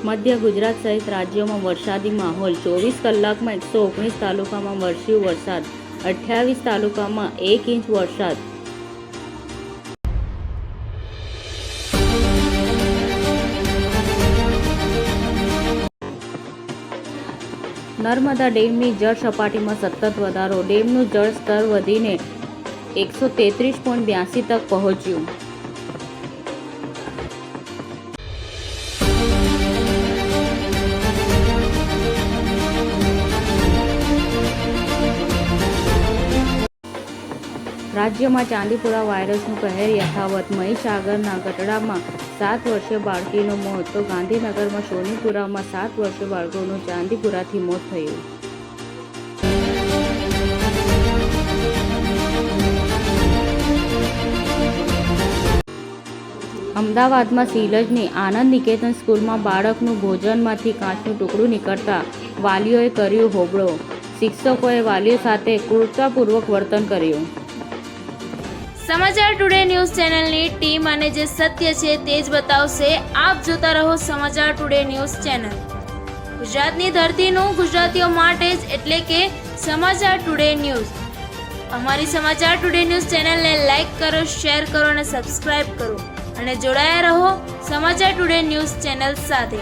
મધ્ય ગુજરાત સહિત રાજ્યોમાં વરસાદી માહોલ 24 કલાકમાં 119 તાલુકામાં વરસ્યો વરસાદ 28 તાલુકામાં 1 ઇંચ વરસાદ। નર્મદા ડેમની જળ સપાટીમાં સતત વધારો, ડેમનું જળ સ્તર વધીને 133.82 તક પહોંચ્યું। રાજ્યમાં ચાંદીપુરા વાયરસનું કહેર યથાવત, મહીસાગરના ગઢડામાં 7 વર્ષીય બાળકીનું મોત તો ગાંધીનગરમાં સોનીપુરામાં 7 વર્ષીય બાળકોનું ચાંદીપુરાથી મોત થયું। અમદાવાદમાં સિલજની આનંદ નિકેતન સ્કૂલમાં બાળકનું ભોજનમાંથી કાચનું ટુકડું નીકળતા વાલીઓએ કર્યું હોબાળો, શિક્ષકોએ વાલીઓ સાથે ક્રૂરતાપૂર્વક વર્તન કર્યું। સમાચાર ટુડે ન્યૂઝ ચેનલની ટીમ અને જે સત્ય છે તે જ બતાવશે। આપ જોતા રહો સમાચાર ટુડે ન્યૂઝ ચેનલ। ગુજરાતની ધરતીનું ગુજરાતીઓ માટે જ એટલે કે સમાચાર ટુડે ન્યૂઝ। અમારી સમાચાર ટુડે ન્યૂઝ ચેનલને લાઈક કરો, શેર કરો અને સબસ્ક્રાઇબ કરો અને જોડાયા રહો સમાચાર ટુડે ન્યૂઝ ચેનલ સાથે।